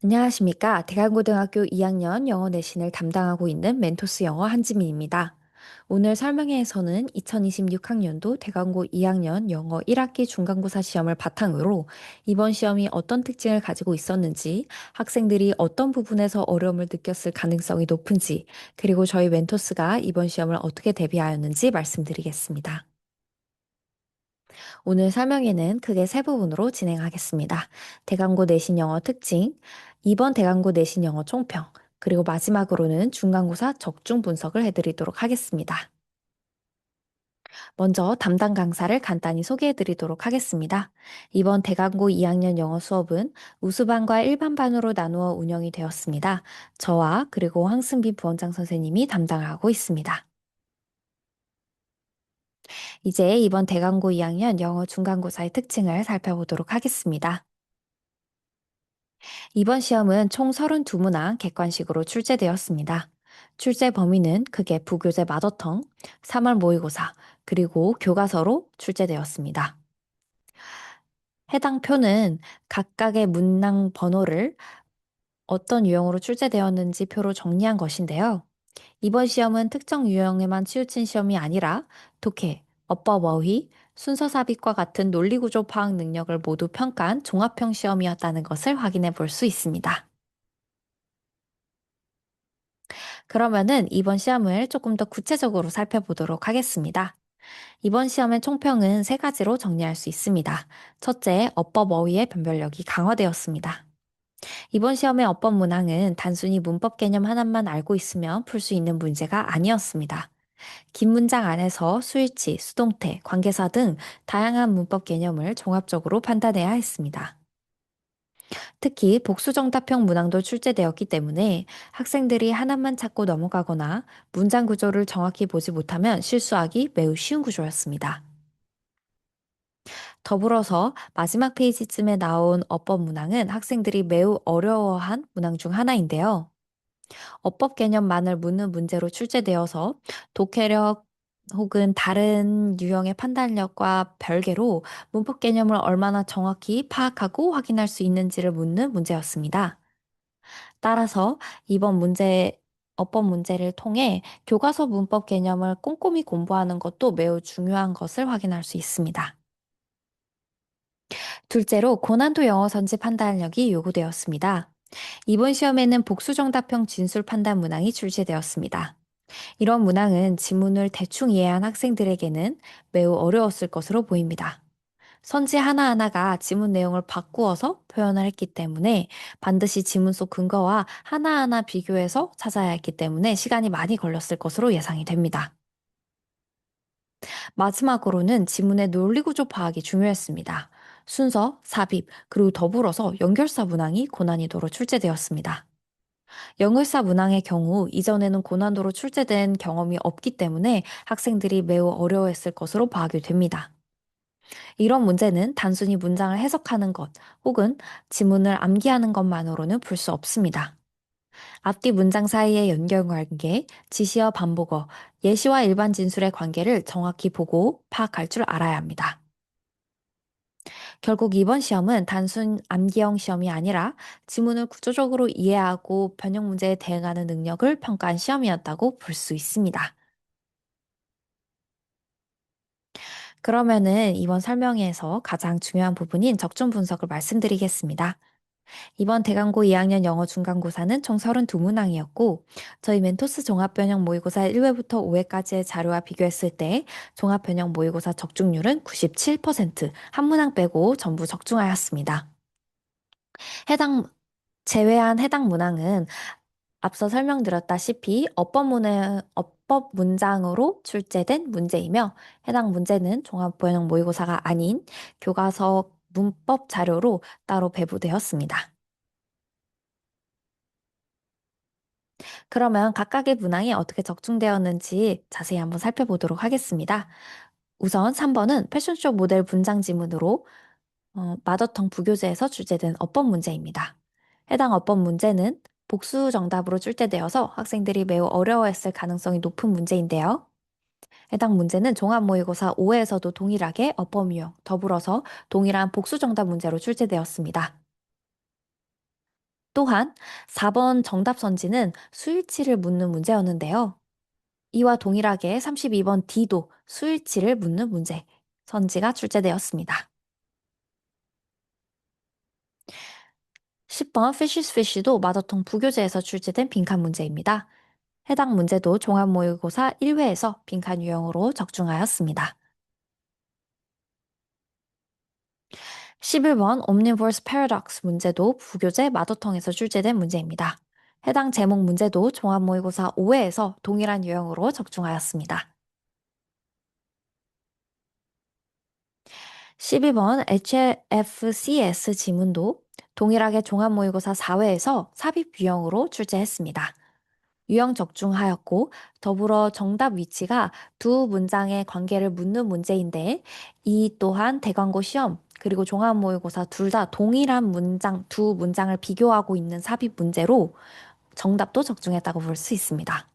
안녕하십니까. 대강고등학교 2학년 영어 내신을 담당하고 있는 멘토스 영어 한지민입니다. 오늘 설명회에서는 2026학년도 대강고 2학년 영어 1학기 중간고사 시험을 바탕으로 이번 시험이 어떤 특징을 가지고 있었는지, 학생들이 어떤 부분에서 어려움을 느꼈을 가능성이 높은지, 그리고 저희 멘토스가 이번 시험을 어떻게 대비하였는지 말씀드리겠습니다. 오늘 설명회는 크게 세 부분으로 진행하겠습니다. 대강고 내신 영어 특징, 2번 대강고 내신 영어 총평, 그리고 마지막으로는 중간고사 적중 분석을 해드리도록 하겠습니다. 먼저 담당 강사를 간단히 소개해 드리도록 하겠습니다. 이번 대강고 2학년 영어 수업은 우수반과 일반반으로 나누어 운영이 되었습니다. 저와 그리고 황승빈 부원장 선생님이 담당하고 있습니다. 이제 이번 대강고 2학년 영어 중간고사의 특징을 살펴보도록 하겠습니다. 이번 시험은 총 32문항 객관식으로 출제되었습니다. 출제 범위는 크게 부교재 마더텅, 3월 모의고사, 그리고 교과서로 출제되었습니다. 해당 표는 각각의 문항 번호를 어떤 유형으로 출제되었는지 표로 정리한 것인데요. 이번 시험은 특정 유형에만 치우친 시험이 아니라 독해, 어법 어휘, 순서 삽입과 같은 논리구조 파악 능력을 모두 평가한 종합형 시험이었다는 것을 확인해 볼 수 있습니다. 그러면은 이번 시험을 조금 더 구체적으로 살펴보도록 하겠습니다. 이번 시험의 총평은 세 가지로 정리할 수 있습니다. 첫째, 어법 어휘의 변별력이 강화되었습니다. 이번 시험의 어법 문항은 단순히 문법 개념 하나만 알고 있으면 풀 수 있는 문제가 아니었습니다. 긴 문장 안에서 수일치, 수동태, 관계사 등 다양한 문법 개념을 종합적으로 판단해야 했습니다. 특히 복수정답형 문항도 출제되었기 때문에 학생들이 하나만 찾고 넘어가거나 문장 구조를 정확히 보지 못하면 실수하기 매우 쉬운 구조였습니다. 더불어서 마지막 페이지쯤에 나온 어법 문항은 학생들이 매우 어려워한 문항 중 하나인데요. 어법 개념만을 묻는 문제로 출제되어서 독해력 혹은 다른 유형의 판단력과 별개로 문법 개념을 얼마나 정확히 파악하고 확인할 수 있는지를 묻는 문제였습니다. 따라서 이번 어법 문제를 통해 교과서 문법 개념을 꼼꼼히 공부하는 것도 매우 중요한 것을 확인할 수 있습니다. 둘째로 고난도 영어 선지 판단력이 요구되었습니다. 이번 시험에는 복수정답형 진술 판단 문항이 출제되었습니다. 이런 문항은 지문을 대충 이해한 학생들에게는 매우 어려웠을 것으로 보입니다. 선지 하나하나가 지문 내용을 바꾸어서 표현을 했기 때문에 반드시 지문 속 근거와 하나하나 비교해서 찾아야 했기 때문에 시간이 많이 걸렸을 것으로 예상이 됩니다. 마지막으로는 지문의 논리구조 파악이 중요했습니다. 순서, 삽입, 그리고 더불어서 연결사 문항이 고난이도로 출제되었습니다. 연결사 문항의 경우 이전에는 고난도로 출제된 경험이 없기 때문에 학생들이 매우 어려워했을 것으로 파악이 됩니다. 이런 문제는 단순히 문장을 해석하는 것 혹은 지문을 암기하는 것만으로는 풀 수 없습니다. 앞뒤 문장 사이의 연결관계, 지시어 반복어, 예시와 일반 진술의 관계를 정확히 보고 파악할 줄 알아야 합니다. 결국 이번 시험은 단순 암기형 시험이 아니라 지문을 구조적으로 이해하고 변형 문제에 대응하는 능력을 평가한 시험이었다고 볼 수 있습니다. 그러면은 이번 설명회에서 가장 중요한 부분인 적중 분석을 말씀드리겠습니다. 이번 대강고 2학년 영어 중간고사는 총 32문항이었고, 저희 멘토스 종합변형 모의고사 1회부터 5회까지의 자료와 비교했을 때 종합변형 모의고사 적중률은 97%, 한 문항 빼고 전부 적중하였습니다. 해당 제외한 해당 문항은 앞서 설명드렸다시피 어법 문장으로 출제된 문제이며 해당 문제는 종합변형 모의고사가 아닌 교과서 문법 자료로 따로 배부되었습니다. 그러면 각각의 문항이 어떻게 적중되었는지 자세히 한번 살펴보도록 하겠습니다. 우선 3번은 패션쇼 모델 분장 지문으로 마더텅 부교재에서 출제된 어법 문제입니다. 해당 어법 문제는 복수 정답으로 출제되어서 학생들이 매우 어려워했을 가능성이 높은 문제인데요. 해당 문제는 종합모의고사 5회에서도 동일하게 어법 유형, 더불어서 동일한 복수 정답 문제로 출제되었습니다. 또한 4번 정답 선지는 수일치를 묻는 문제였는데요. 이와 동일하게 32번 D도 수일치를 묻는 문제, 선지가 출제되었습니다. 10번 Fishes Fish도 마더통 부교재에서 출제된 빈칸 문제입니다. 해당 문제도 종합모의고사 1회에서 빈칸 유형으로 적중하였습니다. 11번 Omniverse Paradox 문제도 부교재 마더텅에서 출제된 문제입니다. 해당 제목 문제도 종합모의고사 5회에서 동일한 유형으로 적중하였습니다. 12번 HFCS 지문도 동일하게 종합모의고사 4회에서 삽입 유형으로 출제했습니다. 유형 적중하였고 더불어 정답 위치가 두 문장의 관계를 묻는 문제인데 이 또한 대광고 시험 그리고 종합모의고사 둘 다 동일한 문장 두 문장을 비교하고 있는 삽입 문제로 정답도 적중했다고 볼 수 있습니다.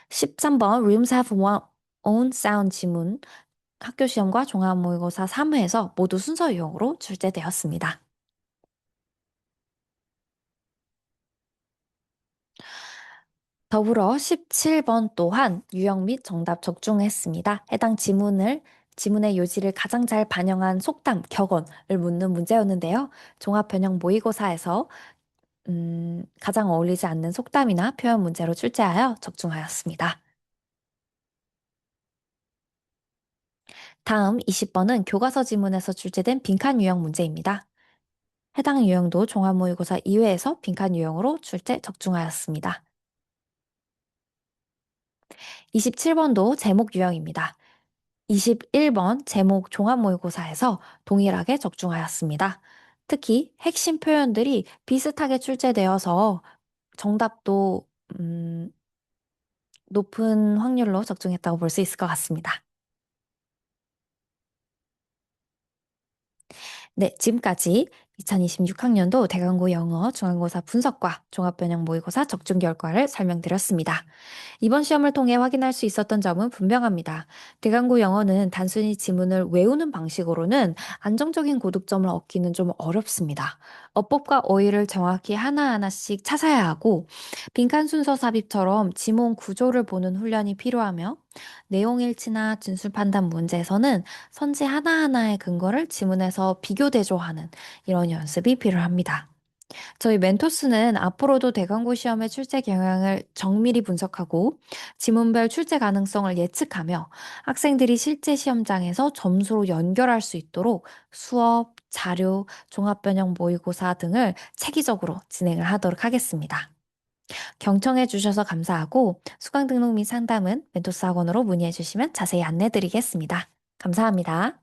13번 Rooms have one own sound 지문 학교 시험과 종합모의고사 3회에서 모두 순서 유형으로 출제되었습니다. 더불어 17번 또한 유형 및 정답 적중했습니다. 해당 지문의 요지를 가장 잘 반영한 속담, 격언을 묻는 문제였는데요. 종합변형 모의고사에서 가장 어울리지 않는 속담이나 표현 문제로 출제하여 적중하였습니다. 다음 20번은 교과서 지문에서 출제된 빈칸 유형 문제입니다. 해당 유형도 종합모의고사 2회에서 빈칸 유형으로 출제 적중하였습니다. 27번도 제목 유형입니다. 21번 제목 종합모의고사에서 동일하게 적중하였습니다. 특히 핵심 표현들이 비슷하게 출제되어서 정답도 높은 확률로 적중했다고 볼 수 있을 것 같습니다. 네, 지금까지 2026학년도 대강고 영어 중간고사 분석과 종합변형 모의고사 적중 결과를 설명드렸습니다. 이번 시험을 통해 확인할 수 있었던 점은 분명합니다. 대강고 영어는 단순히 지문을 외우는 방식으로는 안정적인 고득점을 얻기는 좀 어렵습니다. 어법과 어휘를 정확히 하나하나씩 찾아야 하고 빈칸 순서 삽입처럼 지문 구조를 보는 훈련이 필요하며 내용 일치나 진술 판단 문제에서는 선지 하나하나의 근거를 지문에서 비교 대조하는 이런 연습이 필요합니다. 저희 멘토스는 앞으로도 대강고 시험의 출제 경향을 정밀히 분석하고 지문별 출제 가능성을 예측하며 학생들이 실제 시험장에서 점수로 연결할 수 있도록 수업, 자료, 종합변형 모의고사 등을 체계적으로 진행을 하도록 하겠습니다. 경청해 주셔서 감사하고 수강 등록 및 상담은 멘토스 학원으로 문의해 주시면 자세히 안내 드리겠습니다. 감사합니다.